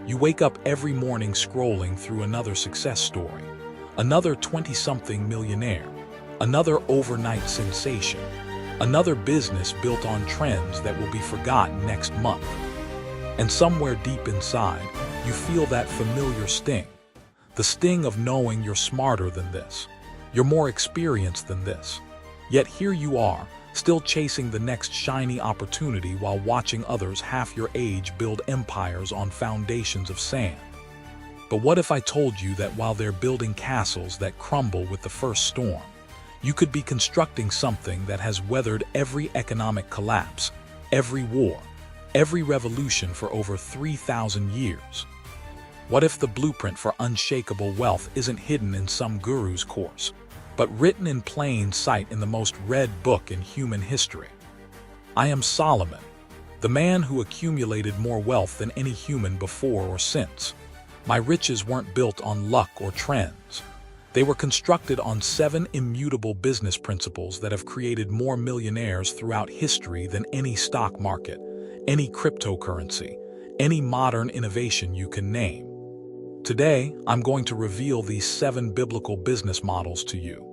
You wake up every morning scrolling through another success story, another 20-something millionaire, another overnight sensation, another business built on trends that will be forgotten next month. And somewhere deep inside, you feel that familiar sting. The sting of knowing you're smarter than this. You're more experienced than this. Yet here you are, still chasing the next shiny opportunity while watching others half your age build empires on foundations of sand. But what if I told you that while they're building castles that crumble with the first storm, you could be constructing something that has weathered every economic collapse, every war, every revolution for over 3,000 years? What if the blueprint for unshakable wealth isn't hidden in some guru's course, but written in plain sight in the most read book in human history? I am Solomon, the man who accumulated more wealth than any human before or since. My riches weren't built on luck or trends. They were constructed on 7 immutable business principles that have created more millionaires throughout history than any stock market, any cryptocurrency, any modern innovation you can name. Today, I'm going to reveal these 7 biblical business models to you,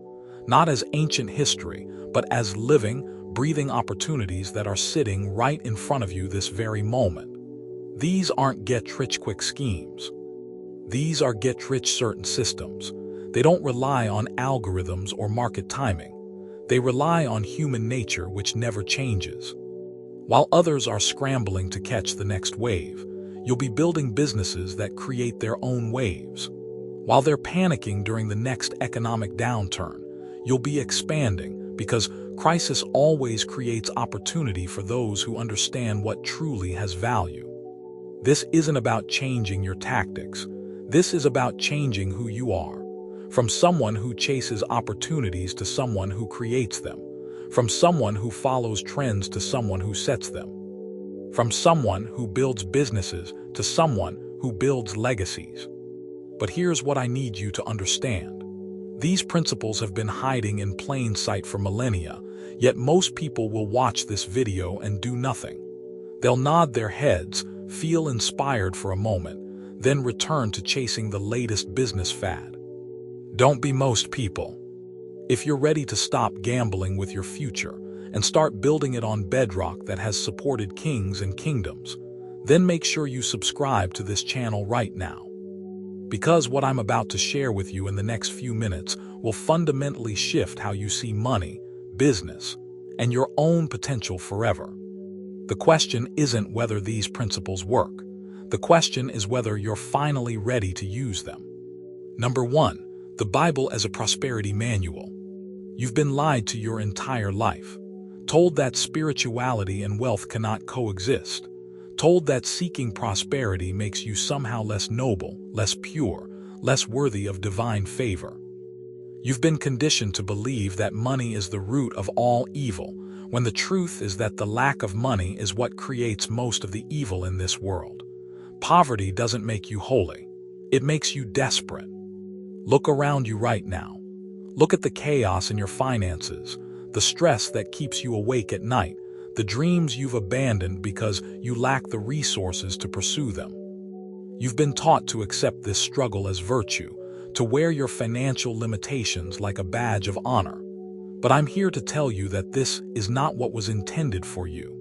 not as ancient history, but as living, breathing opportunities that are sitting right in front of you this very moment. These aren't get-rich-quick schemes. These are get-rich-certain systems. They don't rely on algorithms or market timing. They rely on human nature, which never changes. While others are scrambling to catch the next wave, you'll be building businesses that create their own waves. While they're panicking during the next economic downturn, you'll be expanding, because crisis always creates opportunity for those who understand what truly has value. This isn't about changing your tactics. This is about changing who you are. From someone who chases opportunities to someone who creates them. From someone who follows trends to someone who sets them. From someone who builds businesses to someone who builds legacies. But here's what I need you to understand. These principles have been hiding in plain sight for millennia, yet most people will watch this video and do nothing. They'll nod their heads, feel inspired for a moment, then return to chasing the latest business fad. Don't be most people. If you're ready to stop gambling with your future and start building it on bedrock that has supported kings and kingdoms, then make sure you subscribe to this channel right now. Because what I'm about to share with you in the next few minutes will fundamentally shift how you see money, business, and your own potential forever. The question isn't whether these principles work. The question is whether you're finally ready to use them. Number 1. The Bible as a prosperity manual. You've been lied to your entire life. Told that spirituality and wealth cannot coexist. Told that seeking prosperity makes you somehow less noble, less pure, less worthy of divine favor. You've been conditioned to believe that money is the root of all evil, when the truth is that the lack of money is what creates most of the evil in this world. Poverty doesn't make you holy. It makes you desperate. Look around you right now. Look at the chaos in your finances, the stress that keeps you awake at night, the dreams you've abandoned because you lack the resources to pursue them. You've been taught to accept this struggle as virtue, to wear your financial limitations like a badge of honor. But I'm here to tell you that this is not what was intended for you.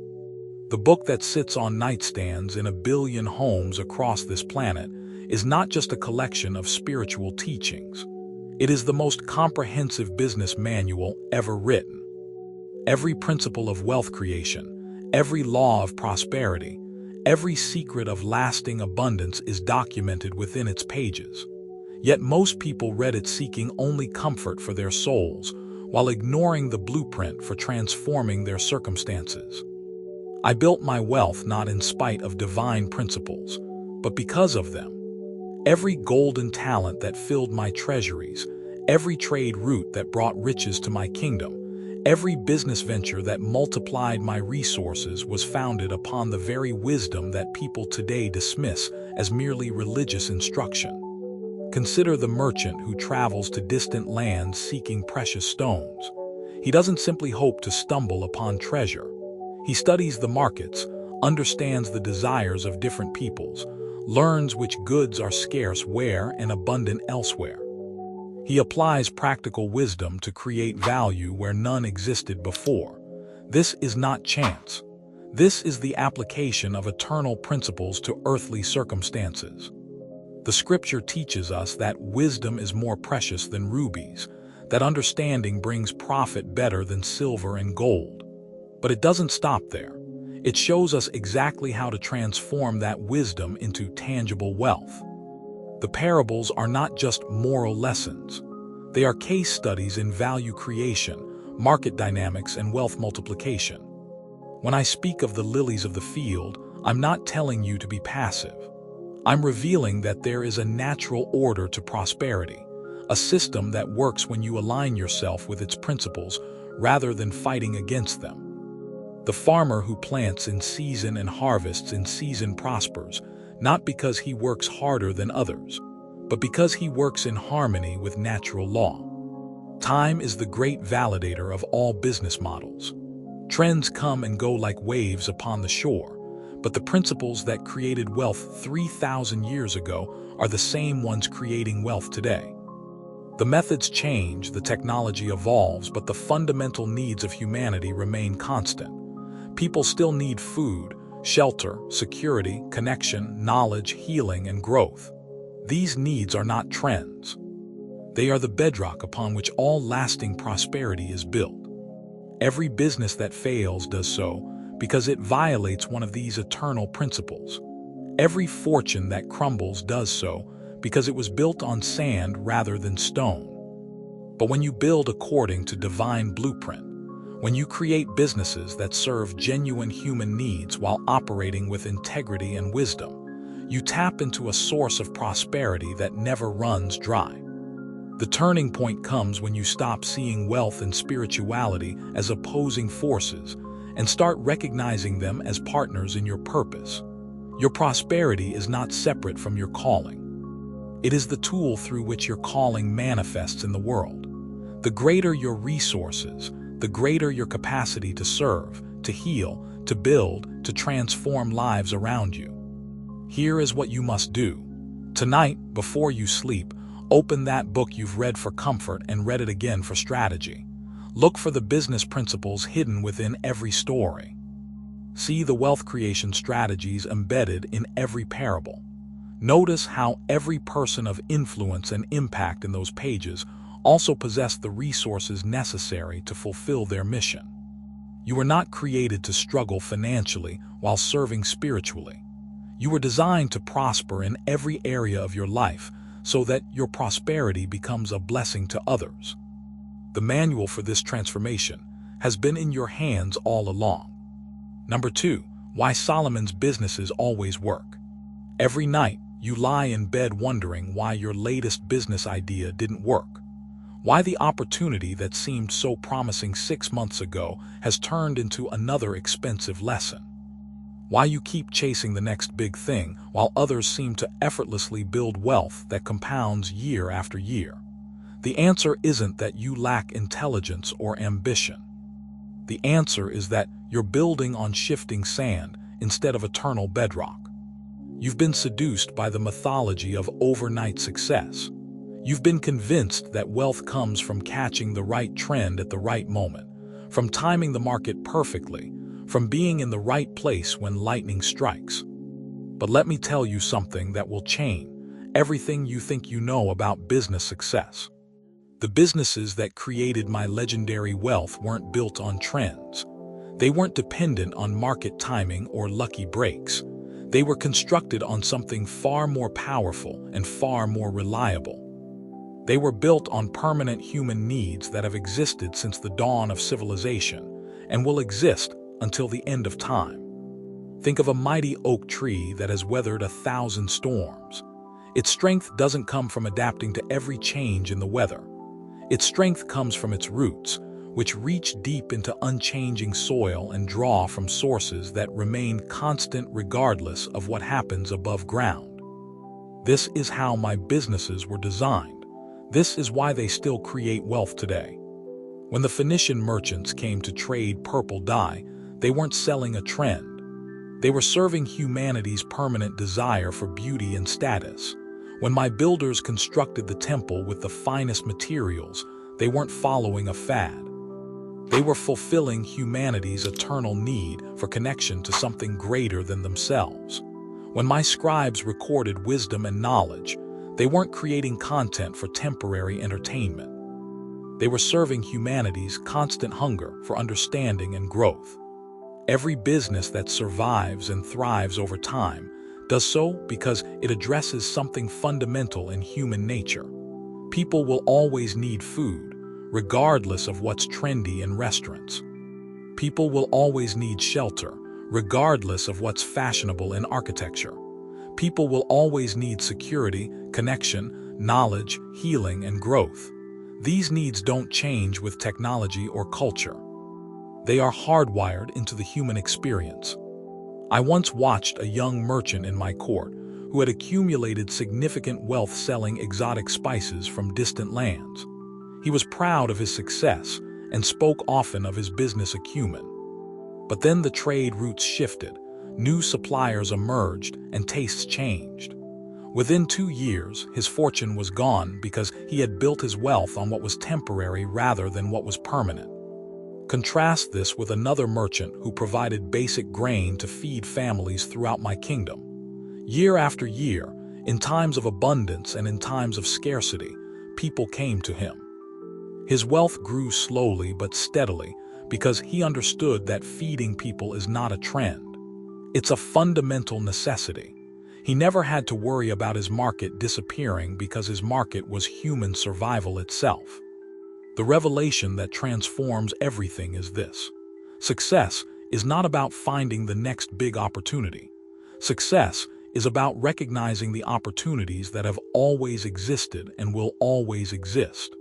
The book that sits on nightstands in 1 billion homes across this planet is not just a collection of spiritual teachings. It is the most comprehensive business manual ever written. Every principle of wealth creation, every law of prosperity, every secret of lasting abundance is documented within its pages. Yet most people read it seeking only comfort for their souls, while ignoring the blueprint for transforming their circumstances. I built my wealth not in spite of divine principles, but because of them. Every golden talent that filled my treasuries, every trade route that brought riches to my kingdom, every business venture that multiplied my resources was founded upon the very wisdom that people today dismiss as merely religious instruction. Consider the merchant who travels to distant lands seeking precious stones. He doesn't simply hope to stumble upon treasure. He studies the markets, understands the desires of different peoples, learns which goods are scarce where and abundant elsewhere. He applies practical wisdom to create value where none existed before. This is not chance. This is the application of eternal principles to earthly circumstances. The scripture teaches us that wisdom is more precious than rubies, that understanding brings profit better than silver and gold. But it doesn't stop there. It shows us exactly how to transform that wisdom into tangible wealth. The parables are not just moral lessons. They are case studies in value creation, market dynamics, and wealth multiplication. When I speak of the lilies of the field, I'm not telling you to be passive. I'm revealing that there is a natural order to prosperity, a system that works when you align yourself with its principles rather than fighting against them. The farmer who plants in season and harvests in season prospers, not because he works harder than others, but because he works in harmony with natural law. Time is the great validator of all business models. Trends come and go like waves upon the shore, but the principles that created wealth 3,000 years ago are the same ones creating wealth today. The methods change, the technology evolves, but the fundamental needs of humanity remain constant. People still need food, shelter, security, connection, knowledge, healing, and growth. These needs are not trends. They are the bedrock upon which all lasting prosperity is built. Every business that fails does so because it violates one of these eternal principles. Every fortune that crumbles does so because it was built on sand rather than stone. But when you build according to divine blueprint, when you create businesses that serve genuine human needs while operating with integrity and wisdom, you tap into a source of prosperity that never runs dry. The turning point comes when you stop seeing wealth and spirituality as opposing forces and start recognizing them as partners in your purpose. Your prosperity is not separate from your calling. It is the tool through which your calling manifests in the world. The greater your resources, the greater your capacity to serve, to heal, to build, to transform lives around you. Here is what you must do. Tonight, before you sleep, open that book you've read for comfort and read it again for strategy. Look for the business principles hidden within every story. See the wealth creation strategies embedded in every parable. Notice how every person of influence and impact in those pages also possess the resources necessary to fulfill their mission. You were not created to struggle financially while serving spiritually. You were designed to prosper in every area of your life so that your prosperity becomes a blessing to others. The manual for this transformation has been in your hands all along. Number 2, why Solomon's businesses always work. Every night, you lie in bed wondering why your latest business idea didn't work. Why the opportunity that seemed so promising 6 months ago has turned into another expensive lesson. Why you keep chasing the next big thing while others seem to effortlessly build wealth that compounds year after year. The answer isn't that you lack intelligence or ambition. The answer is that you're building on shifting sand instead of eternal bedrock. You've been seduced by the mythology of overnight success. You've been convinced that wealth comes from catching the right trend at the right moment, from timing the market perfectly, from being in the right place when lightning strikes. But let me tell you something that will change everything you think you know about business success. The businesses that created my legendary wealth weren't built on trends. They weren't dependent on market timing or lucky breaks. They were constructed on something far more powerful and far more reliable. They were built on permanent human needs that have existed since the dawn of civilization and will exist until the end of time. Think of a mighty oak tree that has weathered 1,000 storms. Its strength doesn't come from adapting to every change in the weather. Its strength comes from its roots, which reach deep into unchanging soil and draw from sources that remain constant regardless of what happens above ground. This is how my businesses were designed. This is why they still create wealth today. When the Phoenician merchants came to trade purple dye, they weren't selling a trend. They were serving humanity's permanent desire for beauty and status. When my builders constructed the temple with the finest materials, they weren't following a fad. They were fulfilling humanity's eternal need for connection to something greater than themselves. When my scribes recorded wisdom and knowledge, they weren't creating content for temporary entertainment. They were serving humanity's constant hunger for understanding and growth. Every business that survives and thrives over time does so because it addresses something fundamental in human nature. People will always need food, regardless of what's trendy in restaurants. People will always need shelter, regardless of what's fashionable in architecture. People will always need security, connection, knowledge, healing, and growth. These needs don't change with technology or culture. They are hardwired into the human experience. I once watched a young merchant in my court who had accumulated significant wealth selling exotic spices from distant lands. He was proud of his success and spoke often of his business acumen. But then the trade routes shifted, new suppliers emerged, and tastes changed. Within 2 years, his fortune was gone because he had built his wealth on what was temporary rather than what was permanent. Contrast this with another merchant who provided basic grain to feed families throughout my kingdom. Year after year, in times of abundance and in times of scarcity, people came to him. His wealth grew slowly but steadily because he understood that feeding people is not a trend. It's a fundamental necessity. He never had to worry about his market disappearing because his market was human survival itself. The revelation that transforms everything is this: success is not about finding the next big opportunity. Success is about recognizing the opportunities that have always existed and will always exist.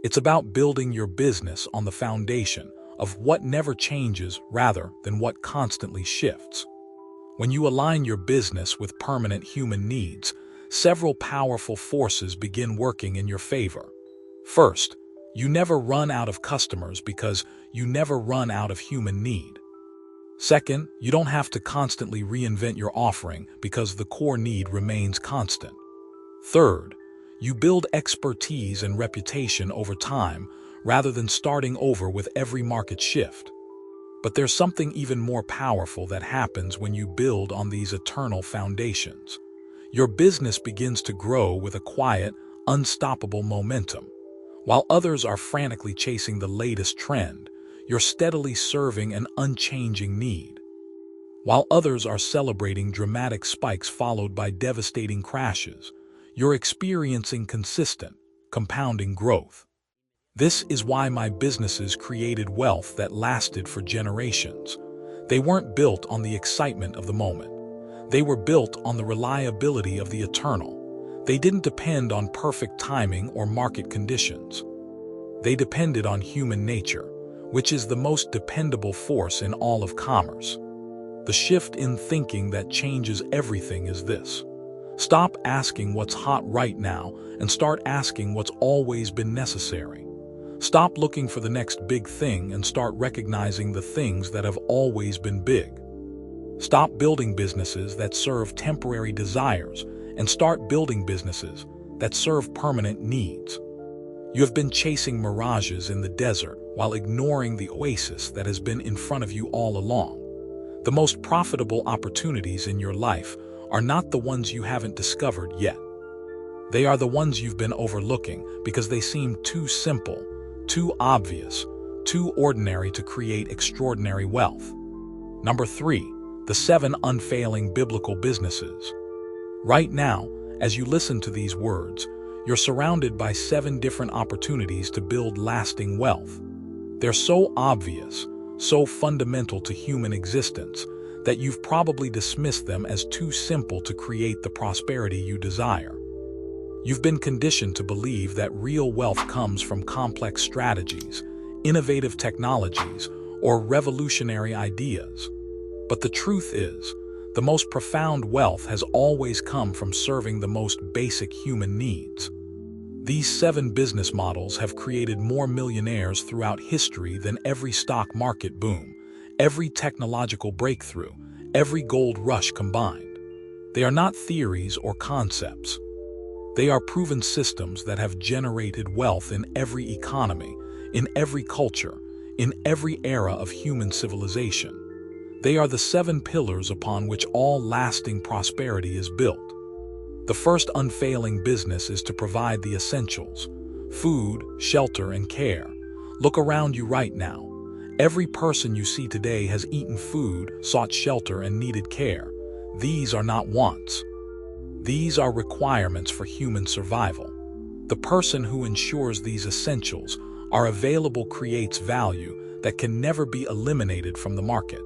It's about building your business on the foundation of what never changes rather than what constantly shifts. When you align your business with permanent human needs, several powerful forces begin working in your favor. First, you never run out of customers because you never run out of human need. Second, you don't have to constantly reinvent your offering because the core need remains constant. Third, you build expertise and reputation over time rather than starting over with every market shift. But there's something even more powerful that happens when you build on these eternal foundations. Your business begins to grow with a quiet, unstoppable momentum. While others are frantically chasing the latest trend, you're steadily serving an unchanging need. While others are celebrating dramatic spikes followed by devastating crashes, you're experiencing consistent, compounding growth. This is why my businesses created wealth that lasted for generations. They weren't built on the excitement of the moment. They were built on the reliability of the eternal. They didn't depend on perfect timing or market conditions. They depended on human nature, which is the most dependable force in all of commerce. The shift in thinking that changes everything is this: stop asking what's hot right now and start asking what's always been necessary. Stop looking for the next big thing and start recognizing the things that have always been big. Stop building businesses that serve temporary desires and start building businesses that serve permanent needs. You have been chasing mirages in the desert while ignoring the oasis that has been in front of you all along. The most profitable opportunities in your life are not the ones you haven't discovered yet. They are the ones you've been overlooking because they seem too simple, too obvious, too ordinary to create extraordinary wealth. Number 3, the 7 unfailing biblical businesses. Right now, as you listen to these words, you're surrounded by 7 different opportunities to build lasting wealth. They're so obvious, so fundamental to human existence, that you've probably dismissed them as too simple to create the prosperity you desire. You've been conditioned to believe that real wealth comes from complex strategies, innovative technologies, or revolutionary ideas. But the truth is, the most profound wealth has always come from serving the most basic human needs. These 7 business models have created more millionaires throughout history than every stock market boom, every technological breakthrough, every gold rush combined. They are not theories or concepts. They are proven systems that have generated wealth in every economy, in every culture, in every era of human civilization. They are the 7 pillars upon which all lasting prosperity is built. The first unfailing business is to provide the essentials: food, shelter, and care. Look around you right now. Every person you see today has eaten food, sought shelter, and needed care. These are not wants. These are requirements for human survival. The person who ensures these essentials are available creates value that can never be eliminated from the market.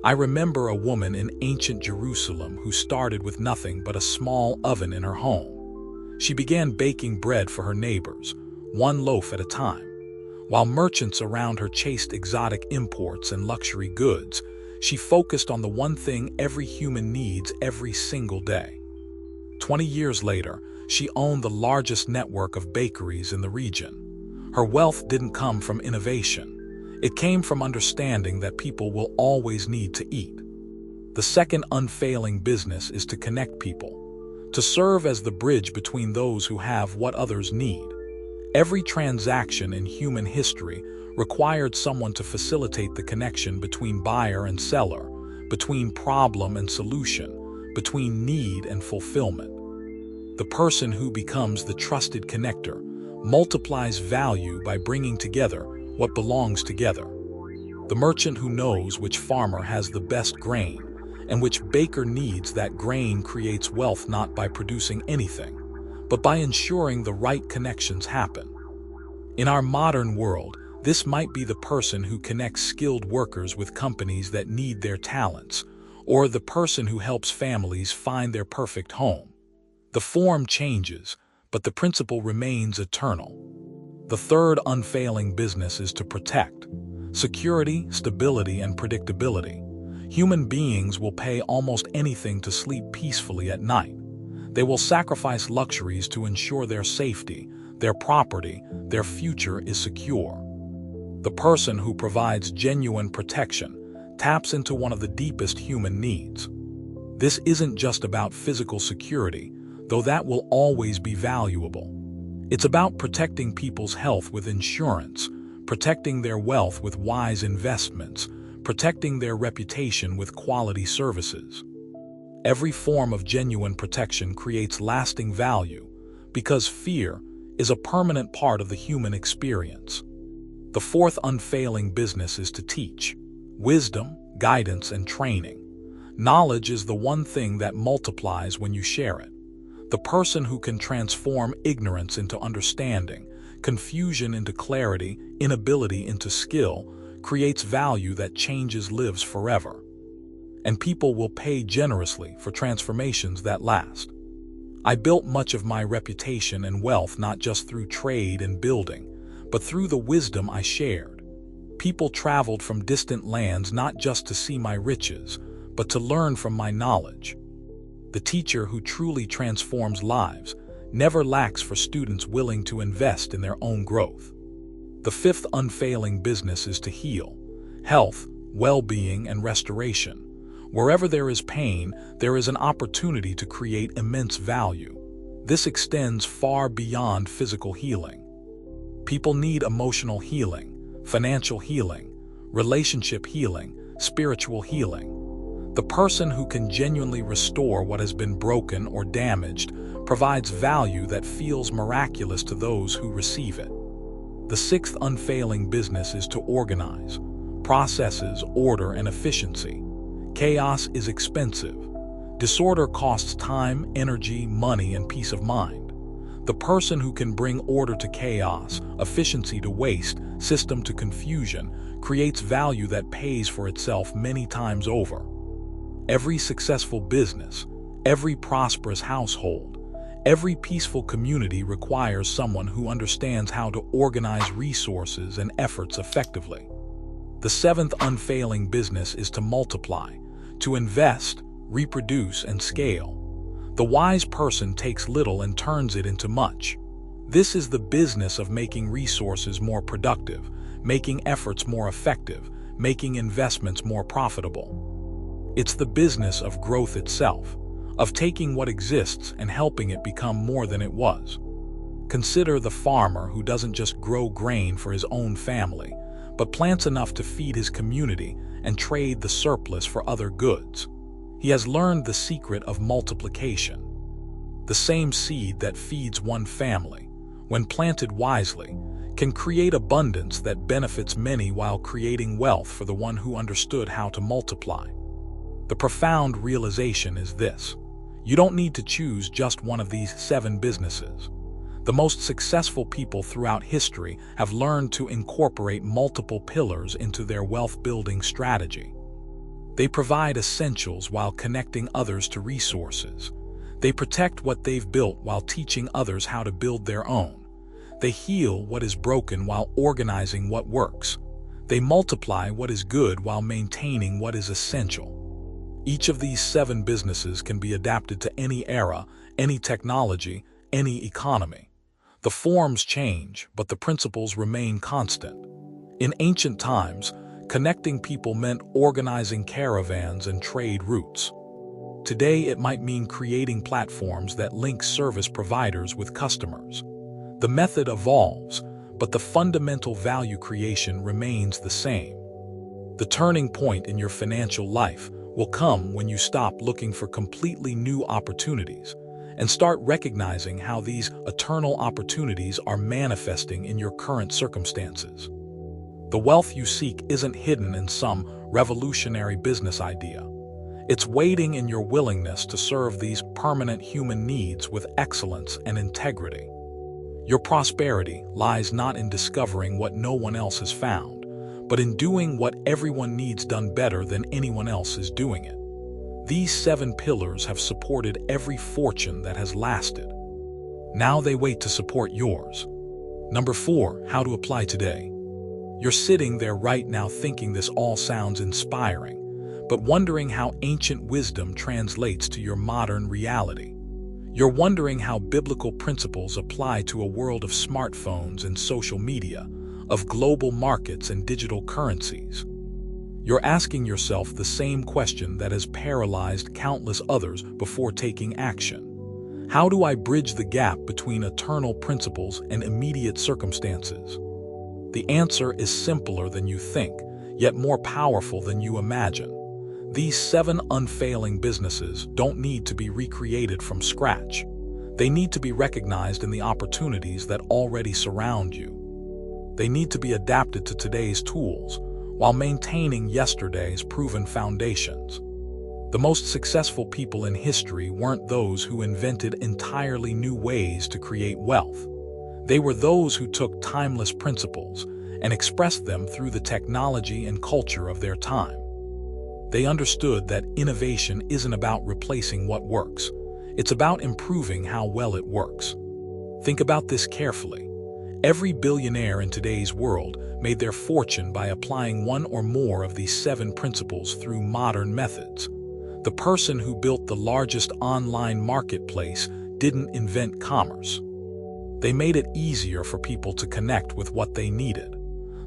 I remember a woman in ancient Jerusalem who started with nothing but a small oven in her home. She began baking bread for her neighbors, one loaf at a time. While merchants around her chased exotic imports and luxury goods, she focused on the one thing every human needs every single day. 20 years later, she owned the largest network of bakeries in the region. Her wealth didn't come from innovation. It came from understanding that people will always need to eat. The second unfailing business is to connect people, to serve as the bridge between those who have what others need. Every transaction in human history required someone to facilitate the connection between buyer and seller, between problem and solution, between need and fulfillment. The person who becomes the trusted connector multiplies value by bringing together what belongs together. The merchant who knows which farmer has the best grain and which baker needs that grain creates wealth not by producing anything, but by ensuring the right connections happen. In our modern world, this might be the person who connects skilled workers with companies that need their talents, or the person who helps families find their perfect home. The form changes, but the principle remains eternal. The third unfailing business is to protect. Security, stability, and predictability. Human beings will pay almost anything to sleep peacefully at night. They will sacrifice luxuries to ensure their safety, their property, their future is secure. The person who provides genuine protection taps into one of the deepest human needs. This isn't just about physical security, though that will always be valuable. It's about protecting people's health with insurance, protecting their wealth with wise investments, protecting their reputation with quality services. Every form of genuine protection creates lasting value because fear is a permanent part of the human experience. The fourth unfailing business is to teach. Wisdom, guidance, and training. Knowledge is the one thing that multiplies when you share it. The person who can transform ignorance into understanding, confusion into clarity, inability into skill, creates value that changes lives forever. And people will pay generously for transformations that last. I built much of my reputation and wealth not just through trade and building, but through the wisdom I shared. People traveled from distant lands not just to see my riches, but to learn from my knowledge. The teacher who truly transforms lives never lacks for students willing to invest in their own growth. The fifth unfailing business is to heal. Health, well-being, and restoration. Wherever there is pain, there is an opportunity to create immense value. This extends far beyond physical healing. People need emotional healing, financial healing, relationship healing, spiritual healing. The person who can genuinely restore what has been broken or damaged provides value that feels miraculous to those who receive it. The sixth unfailing business is to organize. Processes, order, and efficiency. Chaos is expensive. Disorder costs time, energy, money, and peace of mind. The person who can bring order to chaos, efficiency to waste, system to confusion, creates value that pays for itself many times over. Every successful business, every prosperous household, every peaceful community requires someone who understands how to organize resources and efforts effectively. The seventh unfailing business is to multiply, to invest, reproduce, and scale. The wise person takes little and turns it into much. This is the business of making resources more productive, making efforts more effective, making investments more profitable. It's the business of growth itself, of taking what exists and helping it become more than it was. Consider the farmer who doesn't just grow grain for his own family, but plants enough to feed his community and trade the surplus for other goods. He has learned the secret of multiplication. The same seed that feeds one family, when planted wisely, can create abundance that benefits many while creating wealth for the one who understood how to multiply. The profound realization is this: you don't need to choose just one of these 7 businesses. The most successful people throughout history have learned to incorporate multiple pillars into their wealth-building strategy. They provide essentials while connecting others to resources. They protect what they've built while teaching others how to build their own. They heal what is broken while organizing what works. They multiply what is good while maintaining what is essential. Each of these 7 businesses can be adapted to any era, any technology, any economy. The forms change, but the principles remain constant. In ancient times, connecting people meant organizing caravans and trade routes. Today, it might mean creating platforms that link service providers with customers. The method evolves, but the fundamental value creation remains the same. The turning point in your financial life will come when you stop looking for completely new opportunities and start recognizing how these eternal opportunities are manifesting in your current circumstances. The wealth you seek isn't hidden in some revolutionary business idea. It's waiting in your willingness to serve these permanent human needs with excellence and integrity. Your prosperity lies not in discovering what no one else has found, but in doing what everyone needs done better than anyone else is doing it. These 7 pillars have supported every fortune that has lasted. Now they wait to support yours. Number 4, how to apply today. You're sitting there right now thinking this all sounds inspiring, but wondering how ancient wisdom translates to your modern reality. You're wondering how biblical principles apply to a world of smartphones and social media, of global markets and digital currencies. You're asking yourself the same question that has paralyzed countless others before taking action. How do I bridge the gap between eternal principles and immediate circumstances? The answer is simpler than you think, yet more powerful than you imagine. These 7 unfailing businesses don't need to be recreated from scratch. They need to be recognized in the opportunities that already surround you. They need to be adapted to today's tools, while maintaining yesterday's proven foundations. The most successful people in history weren't those who invented entirely new ways to create wealth. They were those who took timeless principles and expressed them through the technology and culture of their time. They understood that innovation isn't about replacing what works. It's about improving how well it works. Think about this carefully. Every billionaire in today's world made their fortune by applying one or more of these 7 principles through modern methods. The person who built the largest online marketplace didn't invent commerce. They made it easier for people to connect with what they needed.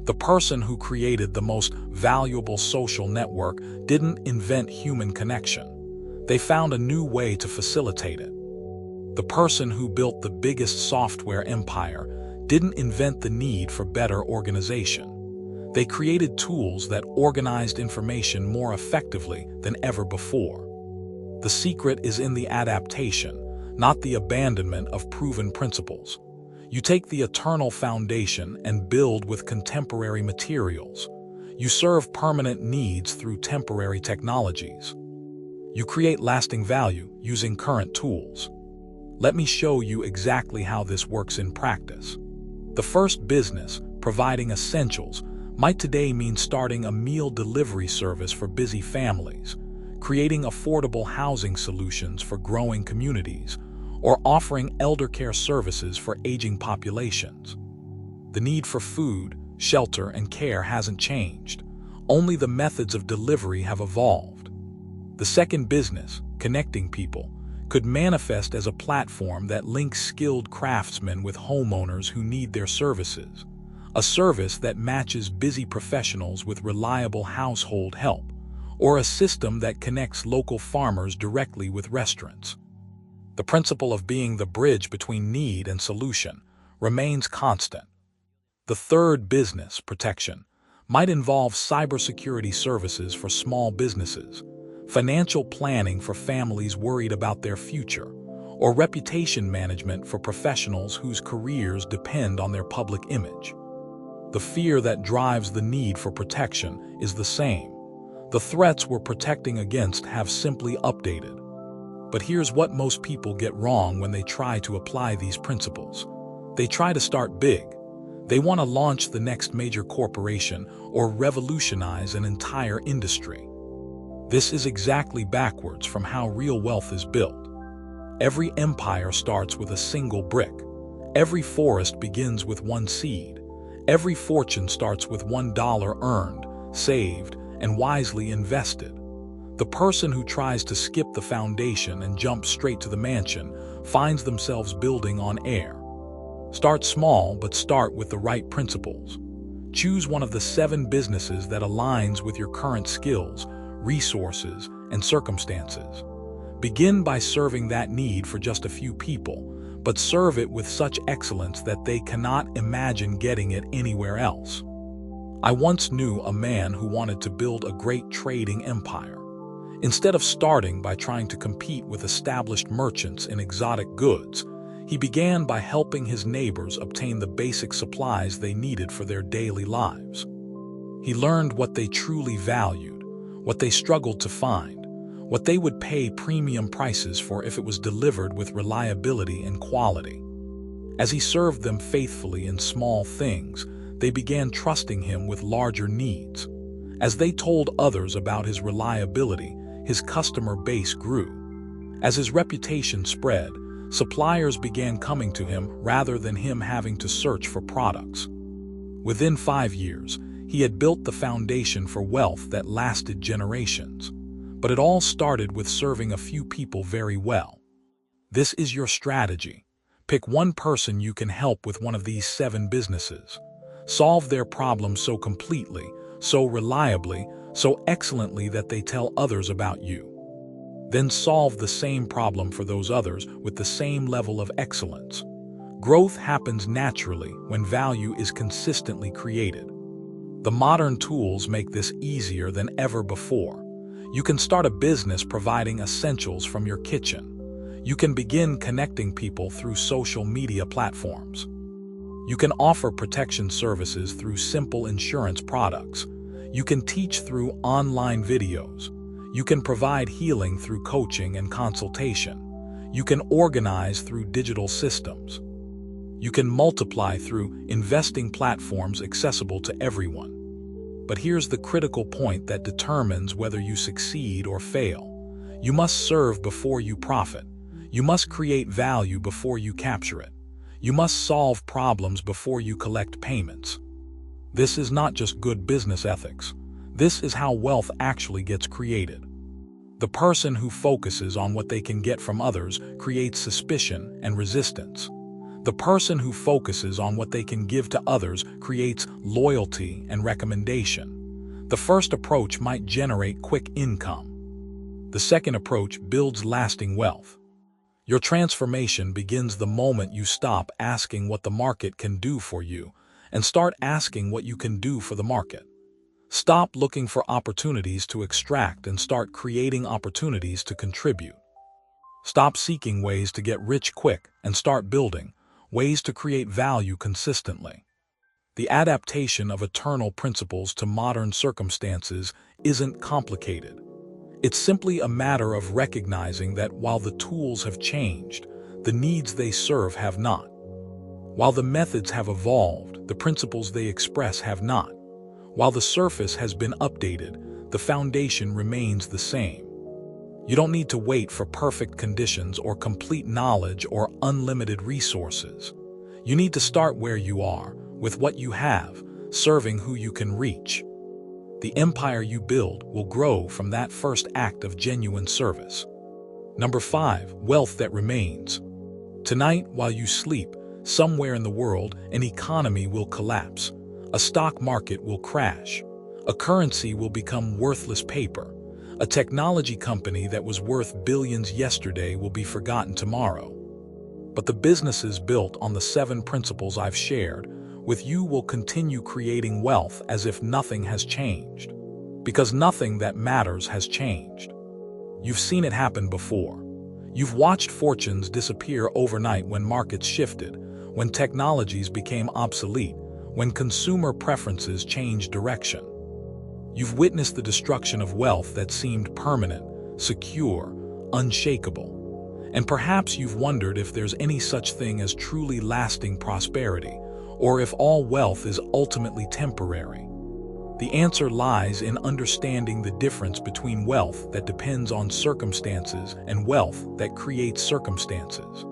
The person who created the most valuable social network didn't invent human connection. They found a new way to facilitate it. The person who built the biggest software empire didn't invent the need for better organization. They created tools that organized information more effectively than ever before. The secret is in the adaptation, not the abandonment of proven principles. You take the eternal foundation and build with contemporary materials. You serve permanent needs through temporary technologies. You create lasting value using current tools. Let me show you exactly how this works in practice. The first business, providing essentials, might today mean starting a meal delivery service for busy families, creating affordable housing solutions for growing communities, or offering elder care services for aging populations. The need for food, shelter, and care hasn't changed. Only the methods of delivery have evolved. The second business, connecting people, could manifest as a platform that links skilled craftsmen with homeowners who need their services, a service that matches busy professionals with reliable household help, or a system that connects local farmers directly with restaurants. The principle of being the bridge between need and solution remains constant. The third, business protection, might involve cybersecurity services for small businesses, financial planning for families worried about their future, or reputation management for professionals whose careers depend on their public image. The fear that drives the need for protection is the same. The threats we're protecting against have simply updated. But here's what most people get wrong when they try to apply these principles. They try to start big. They want to launch the next major corporation or revolutionize an entire industry. This is exactly backwards from how real wealth is built. Every empire starts with a single brick. Every forest begins with one seed. Every fortune starts with $1 earned, saved, and wisely invested. The person who tries to skip the foundation and jump straight to the mansion finds themselves building on air. Start small, but start with the right principles. Choose one of the 7 businesses that aligns with your current skills, resources, and circumstances. Begin by serving that need for just a few people, but serve it with such excellence that they cannot imagine getting it anywhere else. I once knew a man who wanted to build a great trading empire. Instead of starting by trying to compete with established merchants in exotic goods, he began by helping his neighbors obtain the basic supplies they needed for their daily lives. He learned what they truly valued, what they struggled to find, what they would pay premium prices for if it was delivered with reliability and quality. As he served them faithfully in small things, they began trusting him with larger needs. As they told others about his reliability, his customer base grew. As his reputation spread, suppliers began coming to him rather than him having to search for products. Within 5 years, he had built the foundation for wealth that lasted generations. But it all started with serving a few people very well. This is your strategy. Pick one person you can help with one of these 7 businesses. Solve their problem so completely, so reliably, so excellently that they tell others about you. Then solve the same problem for those others with the same level of excellence. Growth happens naturally when value is consistently created. The modern tools make this easier than ever before. You can start a business providing essentials from your kitchen. You can begin connecting people through social media platforms. You can offer protection services through simple insurance products. You can teach through online videos. You can provide healing through coaching and consultation. You can organize through digital systems. You can multiply through investing platforms accessible to everyone. But here's the critical point that determines whether you succeed or fail. You must serve before you profit. You must create value before you capture it. You must solve problems before you collect payments. This is not just good business ethics. This is how wealth actually gets created. The person who focuses on what they can get from others creates suspicion and resistance. The person who focuses on what they can give to others creates loyalty and recommendation. The first approach might generate quick income. The second approach builds lasting wealth. Your transformation begins the moment you stop asking what the market can do for you and start asking what you can do for the market. Stop looking for opportunities to extract and start creating opportunities to contribute. Stop seeking ways to get rich quick and start building ways to create value consistently. The adaptation of eternal principles to modern circumstances isn't complicated. It's simply a matter of recognizing that while the tools have changed, the needs they serve have not. While the methods have evolved, the principles they express have not. While the surface has been updated, the foundation remains the same. You don't need to wait for perfect conditions or complete knowledge or unlimited resources. You need to start where you are, with what you have, serving who you can reach. The empire you build will grow from that first act of genuine service. Number 5, wealth that remains. Tonight, while you sleep, somewhere in the world, an economy will collapse. A stock market will crash. A currency will become worthless paper. A technology company that was worth billions yesterday will be forgotten tomorrow. But the businesses built on the 7 principles I've shared with you will continue creating wealth as if nothing has changed. Because nothing that matters has changed. You've seen it happen before. You've watched fortunes disappear overnight when markets shifted, when technologies became obsolete, when consumer preferences changed direction. You've witnessed the destruction of wealth that seemed permanent, secure, unshakable. And perhaps you've wondered if there's any such thing as truly lasting prosperity, or if all wealth is ultimately temporary. The answer lies in understanding the difference between wealth that depends on circumstances and wealth that creates circumstances.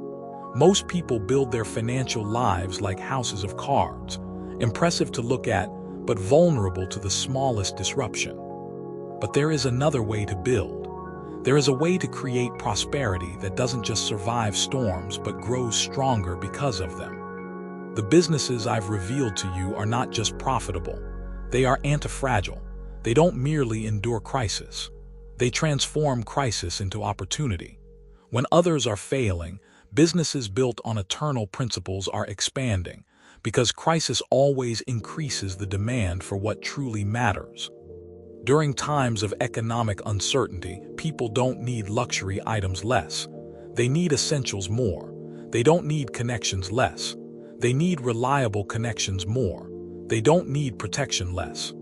Most people build their financial lives like houses of cards, impressive to look at, but vulnerable to the smallest disruption. But there is another way to build. There is a way to create prosperity that doesn't just survive storms but grows stronger because of them. The businesses I've revealed to you are not just profitable. They are anti-fragile. They don't merely endure crisis. They transform crisis into opportunity. When others are failing, businesses built on eternal principles are expanding, because crisis always increases the demand for what truly matters. During times of economic uncertainty, people don't need luxury items less. They need essentials more. They don't need connections less. They need reliable connections more. They don't need protection less.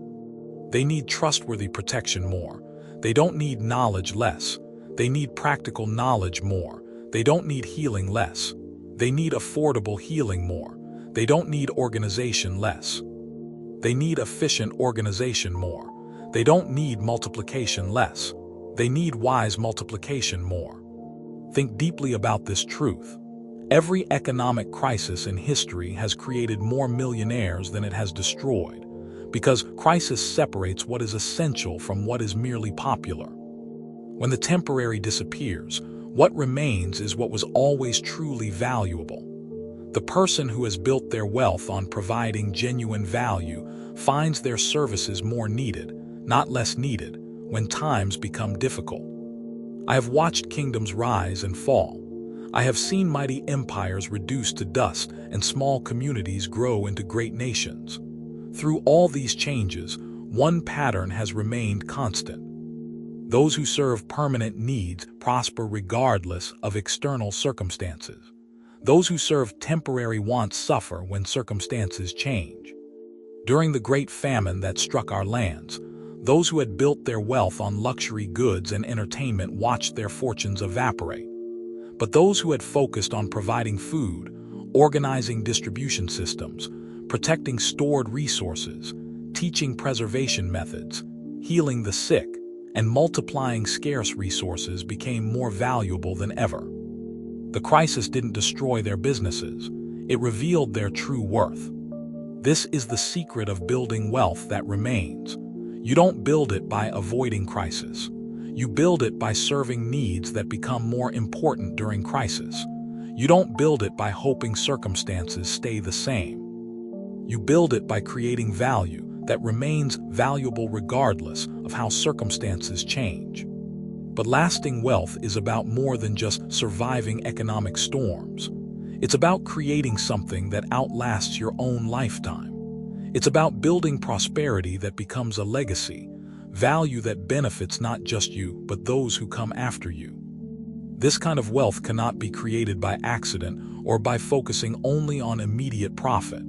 They need trustworthy protection more. They don't need knowledge less. They need practical knowledge more. They don't need healing less. They need affordable healing more. They don't need organization less. They need efficient organization more. They don't need multiplication less. They need wise multiplication more. Think deeply about this truth. Every economic crisis in history has created more millionaires than it has destroyed, because crisis separates what is essential from what is merely popular. When the temporary disappears, what remains is what was always truly valuable. The person who has built their wealth on providing genuine value finds their services more needed, not less needed, when times become difficult. I have watched kingdoms rise and fall. I have seen mighty empires reduced to dust and small communities grow into great nations. Through all these changes, one pattern has remained constant. Those who serve permanent needs prosper regardless of external circumstances. Those who serve temporary wants suffer when circumstances change. During the Great Famine that struck our lands, those who had built their wealth on luxury goods and entertainment watched their fortunes evaporate. But those who had focused on providing food, organizing distribution systems, protecting stored resources, teaching preservation methods, healing the sick, and multiplying scarce resources became more valuable than ever. The crisis didn't destroy their businesses. It revealed their true worth. This is the secret of building wealth that remains. You don't build it by avoiding crisis. You build it by serving needs that become more important during crisis. You don't build it by hoping circumstances stay the same. You build it by creating value that remains valuable regardless of how circumstances change. But lasting wealth is about more than just surviving economic storms. It's about creating something that outlasts your own lifetime. It's about building prosperity that becomes a legacy, value that benefits not just you, but those who come after you. This kind of wealth cannot be created by accident or by focusing only on immediate profit.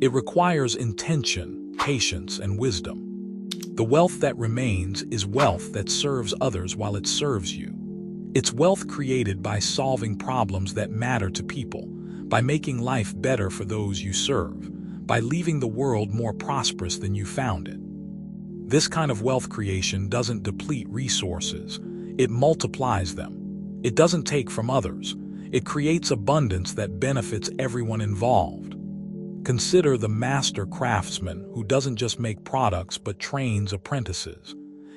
It requires intention, patience, and wisdom. The wealth that remains is wealth that serves others while it serves you. It's wealth created by solving problems that matter to people, by making life better for those you serve, by leaving the world more prosperous than you found it. This kind of wealth creation doesn't deplete resources, it multiplies them. It doesn't take from others, it creates abundance that benefits everyone involved. Consider the master craftsman who doesn't just make products but trains apprentices.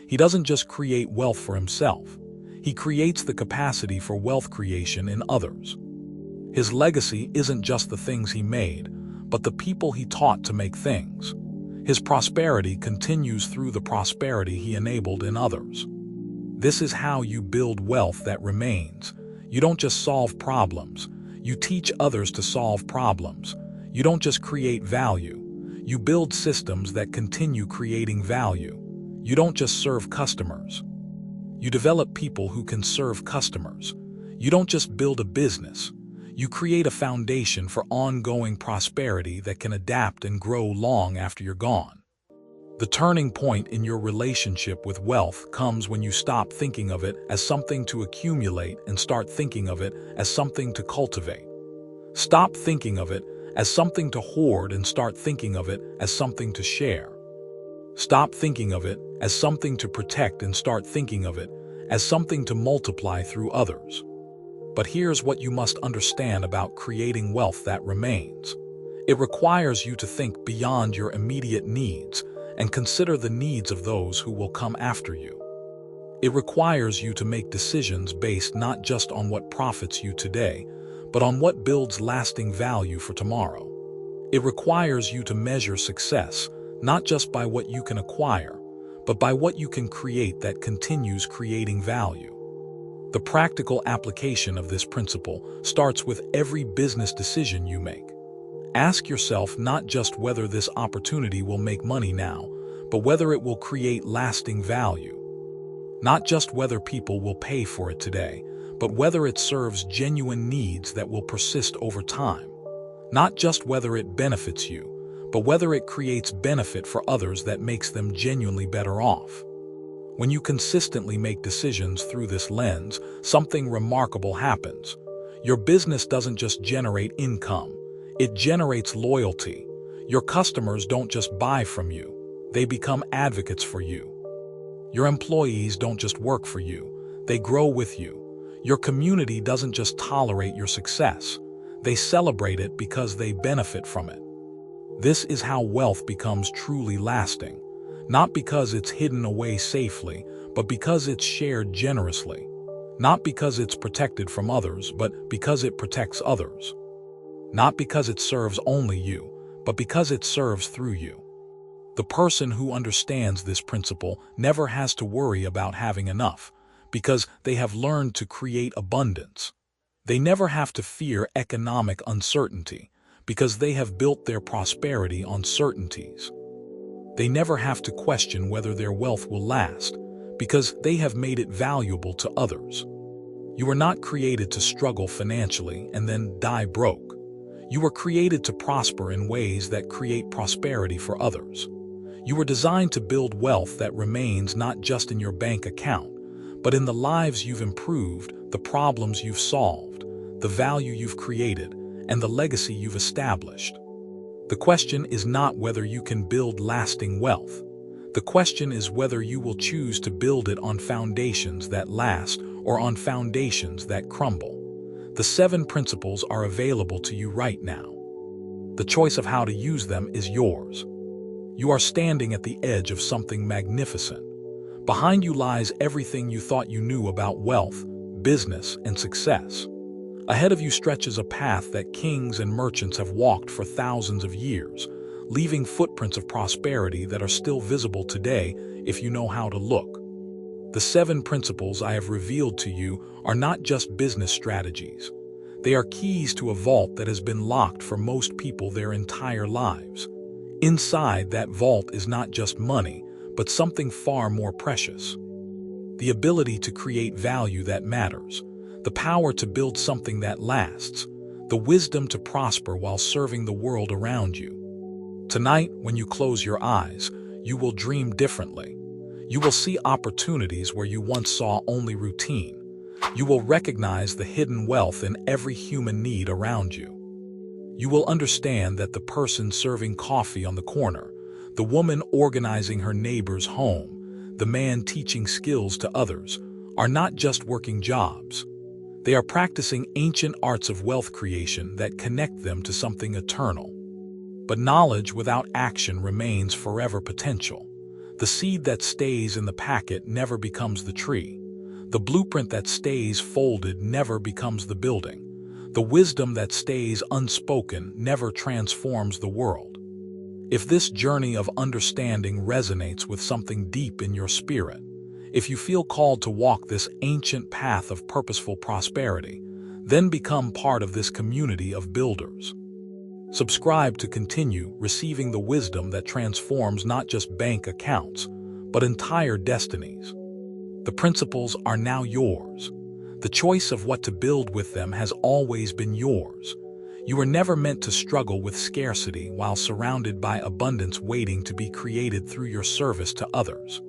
He doesn't just create wealth for himself, he creates the capacity for wealth creation in others. His legacy isn't just the things he made, but the people he taught to make things. His prosperity continues through the prosperity he enabled in others. This is how you build wealth that remains. You don't just solve problems. You teach others to solve problems. You don't just create value. You build systems that continue creating value. You don't just serve customers. You develop people who can serve customers. You don't just build a business. You create a foundation for ongoing prosperity that can adapt and grow long after you're gone. The turning point in your relationship with wealth comes when you stop thinking of it as something to accumulate and start thinking of it as something to cultivate. Stop thinking of it as something to hoard and start thinking of it as something to share. Stop thinking of it as something to protect and start thinking of it as something to multiply through others. But here's what you must understand about creating wealth that remains. It requires you to think beyond your immediate needs and consider the needs of those who will come after you. It requires you to make decisions based not just on what profits you today, but on what builds lasting value for tomorrow. It requires you to measure success, not just by what you can acquire, but by what you can create that continues creating value. The practical application of this principle starts with every business decision you make. Ask yourself not just whether this opportunity will make money now, but whether it will create lasting value. Not just whether people will pay for it today, but whether it serves genuine needs that will persist over time. Not just whether it benefits you, but whether it creates benefit for others that makes them genuinely better off. When you consistently make decisions through this lens, something remarkable happens. Your business doesn't just generate income, it generates loyalty. Your customers don't just buy from you, they become advocates for you. Your employees don't just work for you, they grow with you. Your community doesn't just tolerate your success, they celebrate it because they benefit from it. This is how wealth becomes truly lasting, not because it's hidden away safely, but because it's shared generously. Not because it's protected from others, but because it protects others. Not because it serves only you, but because it serves through you. The person who understands this principle never has to worry about having enough, because they have learned to create abundance. They never have to fear economic uncertainty, because they have built their prosperity on certainties. They never have to question whether their wealth will last, because they have made it valuable to others. You were not created to struggle financially and then die broke. You were created to prosper in ways that create prosperity for others. You were designed to build wealth that remains not just in your bank account, but in the lives you've improved, the problems you've solved, the value you've created, and the legacy you've established. The question is not whether you can build lasting wealth. The question is whether you will choose to build it on foundations that last or on foundations that crumble. The 7 principles are available to you right now. The choice of how to use them is yours. You are standing at the edge of something magnificent. Behind you lies everything you thought you knew about wealth, business, and success. Ahead of you stretches a path that kings and merchants have walked for thousands of years, leaving footprints of prosperity that are still visible today if you know how to look. The 7 principles I have revealed to you are not just business strategies. They are keys to a vault that has been locked for most people their entire lives. Inside that vault is not just money, but something far more precious. The ability to create value that matters, the power to build something that lasts, the wisdom to prosper while serving the world around you. Tonight, when you close your eyes, you will dream differently. You will see opportunities where you once saw only routine. You will recognize the hidden wealth in every human need around you. You will understand that the person serving coffee on the corner, the woman organizing her neighbor's home, the man teaching skills to others, are not just working jobs. They are practicing ancient arts of wealth creation that connect them to something eternal. But knowledge without action remains forever potential. The seed that stays in the packet never becomes the tree. The blueprint that stays folded never becomes the building. The wisdom that stays unspoken never transforms the world. If this journey of understanding resonates with something deep in your spirit, If you feel called to walk this ancient path of purposeful prosperity, then become part of this community of builders. Subscribe to continue receiving the wisdom that transforms not just bank accounts, but entire destinies. The principles are now yours. The choice of what to build with them has always been yours. You were never meant to struggle with scarcity while surrounded by abundance waiting to be created through your service to others.